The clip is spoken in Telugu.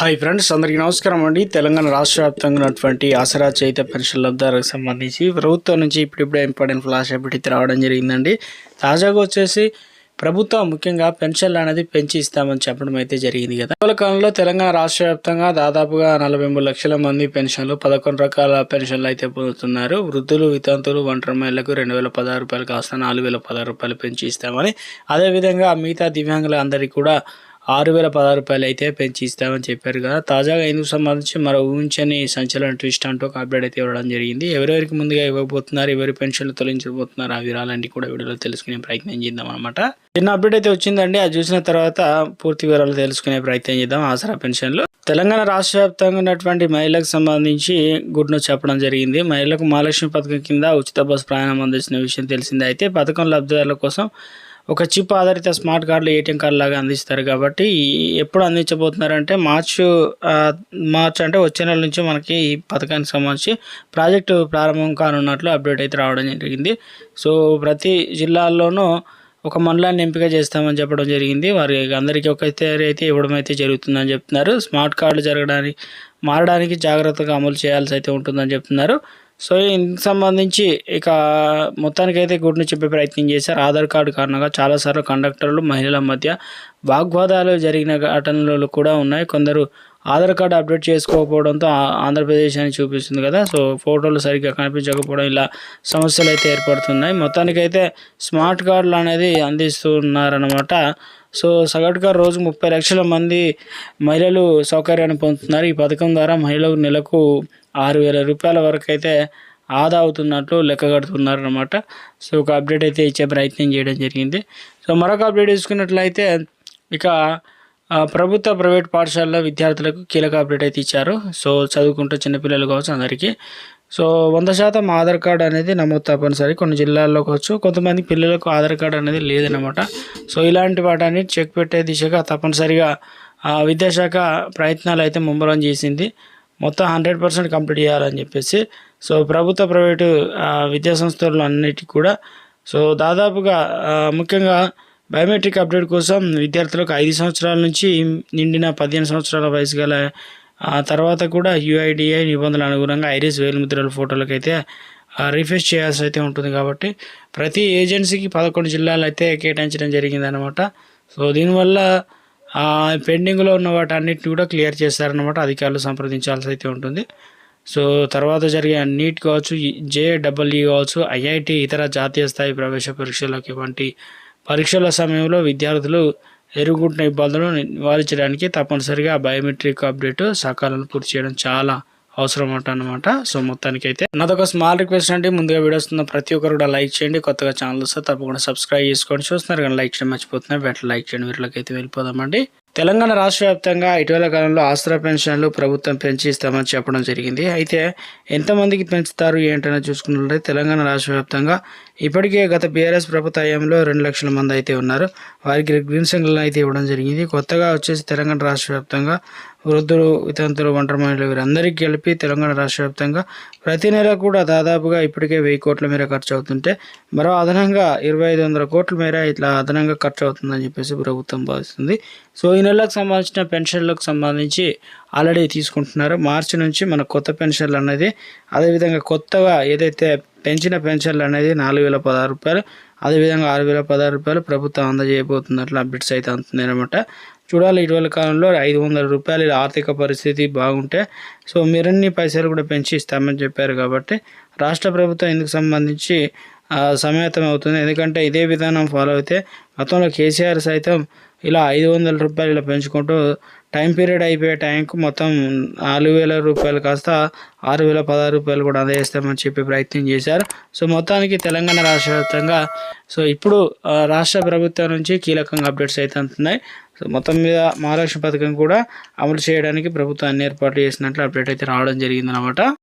హాయ్ ఫ్రెండ్స్, అందరికీ నమస్కారం అండి. తెలంగాణ రాష్ట్ర వ్యాప్తంగా ఉన్నటువంటి ఆసరా చేయుత పెన్షన్ లబ్ధిదారులకు సంబంధించి ప్రభుత్వం నుంచి ఇప్పుడిప్పుడే ఇంపార్టెంట్ ఫ్లాష్ అప్డేట్ రావడం జరిగిందండి. తాజాగా వచ్చేసి ప్రభుత్వం ముఖ్యంగా పెన్షన్లు అనేది పెంచి ఇస్తామని చెప్పడం అయితే జరిగింది కదా. ఇటీవల కాలంలో తెలంగాణ రాష్ట్ర వ్యాప్తంగా దాదాపుగా 43 లక్షల మంది పెన్షన్లు 11 రకాల పెన్షన్లు అయితే పొందుతున్నారు. వృద్ధులు, వితంతులు, ఒంటరి మహిళలకు 2016 రూపాయలు కాస్త 4016 రూపాయలు పెంచి ఇస్తామని, అదేవిధంగా మిగతా దివ్యాంగుల అందరికీ కూడా 6016 రూపాయలు అయితే పెంచి ఇస్తామని చెప్పారు కదా. తాజాగా ఇందుకు సంబంధించి మరో ఊహించని సంచలన ట్విస్ట్ అంటూ ఒక అప్డేట్ అయితే ఇవ్వడం జరిగింది. ఎవరెవరికి ముందుగా ఇవ్వబోతున్నారు, ఎవరి పెన్షన్లు తొలగించబోతున్నారు, ఆ వివరాలన్నీ కూడా వీడియోలో తెలుసుకునే ప్రయత్నం చేద్దాం అనమాట. చిన్న అప్డేట్ అయితే వచ్చిందండి. అది చూసిన తర్వాత పూర్తి వివరాలు తెలుసుకునే ప్రయత్నం చేద్దాం. ఆసరా పెన్షన్లు తెలంగాణ రాష్ట్ర వ్యాప్తంగా ఉన్నటువంటి మహిళలకు సంబంధించి గుడ్ న్యూస్ చెప్పడం జరిగింది. మహిళలకు మహాలక్ష్మి పథకం కింద ఉచిత బస్సు ప్రయాణం అందించిన విషయం తెలిసిందే. అయితే పథకం లబ్ధిదారుల కోసం ఒక చిప్ ఆధారిత స్మార్ట్ కార్డులు ఏటీఎం కార్డు లాగా అందిస్తారు. కాబట్టి ఎప్పుడు అందించబోతున్నారంటే మార్చ్ అంటే వచ్చే నెల నుంచి మనకి ఈ పథకానికి సంబంధించి ప్రాజెక్టు ప్రారంభం కానున్నట్లు అప్డేట్ అయితే రావడం జరిగింది. సో ప్రతి జిల్లాల్లోనూ ఒక మండలాన్ని ఎంపిక చేస్తామని చెప్పడం జరిగింది. వారి అందరికీ ఒక తేదీ అయితే ఇవ్వడం అయితే జరుగుతుందని చెప్తున్నారు. స్మార్ట్ కార్డులు మారడానికి జాగ్రత్తగా అమలు చేయాల్సి అయితే ఉంటుందని చెప్తున్నారు. సో ఇందుకు సంబంధించి ఇక మొత్తానికైతే గుడ్ను చెప్పే ప్రయత్నం చేశారు. ఆధార్ కార్డు కారణంగా చాలాసార్లు కండక్టర్లు, మహిళల మధ్య వాగ్వాదాలు జరిగిన ఘటనలు కూడా ఉన్నాయి. కొందరు ఆధార్ కార్డు అప్డేట్ చేసుకోకపోవడంతో ఆంధ్రప్రదేశ్ అని చూపిస్తుంది కదా. సో ఫోటోలు సరిగ్గా కనిపించకపోవడం, ఇలా సమస్యలు అయితే ఏర్పడుతున్నాయి. మొత్తానికైతే స్మార్ట్ కార్డులు అనేది అందిస్తున్నారన్నమాట. సో సగటుగా రోజు 30 లక్షల మంది మహిళలు సౌకర్యాన్ని పొందుతున్నారు. ఈ పథకం ద్వారా మహిళలకు నెలకు 6000 రూపాయల వరకు అయితే ఆదా అవుతున్నట్లు లెక్క కడుతున్నారు అనమాట. సో ఒక అప్డేట్ అయితే ఇచ్చే ప్రయత్నం చేయడం జరిగింది. సో మరొక అప్డేట్ తీసుకున్నట్లయితే ఇక ప్రభుత్వ ప్రైవేట్ పాఠశాలలో విద్యార్థులకు కీలక అప్డేట్ అయితే ఇచ్చారు. సో చదువుకుంటూ చిన్నపిల్లలు కావచ్చు అందరికీ సో 100% ఆధార్ కార్డు అనేది నమోదు తప్పనిసరి. కొన్ని జిల్లాల్లో కావచ్చు, కొంతమంది పిల్లలకు ఆధార్ కార్డు అనేది లేదన్నమాట. సో ఇలాంటి వాటిని చెక్ పెట్టే దిశగా తప్పనిసరిగా విద్యాశాఖ ప్రయత్నాలు అయితే ముమ్మరం చేసింది. మొత్తం 100% కంప్లీట్ చేయాలని చెప్పేసి. సో ప్రభుత్వ ప్రైవేటు విద్యా సంస్థలు అన్నిటికీ కూడా సో దాదాపుగా ముఖ్యంగా బయోమెట్రిక్ అప్డేట్ కోసం విద్యార్థులకు 5 సంవత్సరాల నుంచి నిండిన 15 సంవత్సరాల వయసు గల తర్వాత కూడా UIDAI నిబంధనల అనుగుణంగా ఐరిస్ వేలిముద్రల ఫోటోలకైతే రిఫ్రెష్ చేయాల్సి అయితే ఉంటుంది. కాబట్టి ప్రతి ఏజెన్సీకి 11 జిల్లాలు అయితే కేటాయించడం జరిగిందనమాట. సో దీనివల్ల పెండింగ్లో ఉన్న వాటి అన్నిటిని కూడా క్లియర్ చేస్తారనమాట. అధికారులు సంప్రదించాల్సి అయితే ఉంటుంది. సో తర్వాత జరిగే నీట్ కావచ్చు, JEE కావచ్చు, IIT ఇతర జాతీయ స్థాయి ప్రవేశ పరీక్షలకు వంటి పరీక్షల సమయంలో విద్యార్థులు ఎదుర్కొంటున్న ఇబ్బందులను నివారించడానికి తప్పనిసరిగా బయోమెట్రిక్ అప్డేట్ సకాలంలో పూర్తి చేయడం చాలా అవసరం అన్నమాట. సో మొత్తానికైతే నాదొక స్మాల్ రిక్వెస్ట్ అండి. ముందుగా వీడియోస్ ఉన్న ప్రతి ఒక్కరు కూడా లైక్ చేయండి. కొత్తగా ఛానల్ వస్తే తప్పకుండా సబ్స్క్రైబ్ చేసుకోండి. చూస్తున్నారు కానీ లైక్ చేయడం మర్చిపోతున్నారు. వెంటనే లైక్ చేయండి. వీటిలోకైతే వెళ్ళిపోదామండి. తెలంగాణ రాష్ట్ర వ్యాప్తంగా ఇటీవల కాలంలో ఆసరా పెన్షన్లు ప్రభుత్వం పెంచి ఇస్తామని చెప్పడం జరిగింది. అయితే ఎంతమందికి పెంచుతారు ఏంటనే చూసుకున్నట్లయితే తెలంగాణ రాష్ట్ర వ్యాప్తంగా ఇప్పటికే గత BRS ప్రభుత్వ హయాంలో 2 లక్షల మంది అయితే ఉన్నారు. వారికి గ్రీన్ సిగ్నల్ అయితే ఇవ్వడం జరిగింది. కొత్తగా వచ్చేసి తెలంగాణ రాష్ట్ర వ్యాప్తంగా వృద్ధులు, వితంతులు, ఒంటరి మహిళలు వీరందరికీ కలిపి తెలంగాణ రాష్ట్ర వ్యాప్తంగా ప్రతి నెల కూడా దాదాపుగా ఇప్పటికే 1000 కోట్ల మేర ఖర్చు అవుతుంటే మరో అదనంగా 2500 కోట్ల మేర ఇట్లా అదనంగా ఖర్చు అవుతుందని చెప్పేసి ప్రభుత్వం భావిస్తుంది. సో ఈ నెలకు సంబంధించిన పెన్షన్లకు సంబంధించి ఆల్రెడీ తీసుకుంటున్నారు. మార్చి నుంచి మన కొత్త పెన్షన్లు అనేది, అదేవిధంగా కొత్తగా ఏదైతే పెంచిన పెన్షన్లు అనేది 4016 రూపాయలు, అదేవిధంగా 6016 రూపాయలు ప్రభుత్వం అందజేయబోతున్నట్లు అప్డేట్స్ అయితే అందుతున్నాయి అనమాట. చూడాలి, ఇటీవల కాలంలో 500 రూపాయలు ఆర్థిక పరిస్థితి బాగుంటే సో మరిన్ని పైసలు కూడా పెంచి ఇస్తామని చెప్పారు. కాబట్టి రాష్ట్ర ప్రభుత్వం ఇందుకు సంబంధించి సమాయత్తం అవుతుంది. ఎందుకంటే ఇదే విధానం ఫాలో అయితే గతంలో కేసీఆర్ సైతం ఇలా 500 రూపాయలు ఇలా పెంచుకుంటూ టైం పీరియడ్ అయిపోయే టైంకు మొత్తం 4000 రూపాయలు కాస్త 6016 రూపాయలు కూడా అందజేస్తామని చెప్పి ప్రయత్నం చేశారు. సో మొత్తానికి తెలంగాణ రాష్ట్ర వ్యాప్తంగా సో ఇప్పుడు రాష్ట్ర ప్రభుత్వం నుంచి కీలకంగా అప్డేట్స్ అయితే అందుతున్నాయి. సో మొత్తం మీద మహాలక్ష్మి పథకం కూడా అమలు చేయడానికి ప్రభుత్వం అన్ని ఏర్పాట్లు చేసినట్లు అప్డేట్ అయితే రావడం జరిగిందనమాట.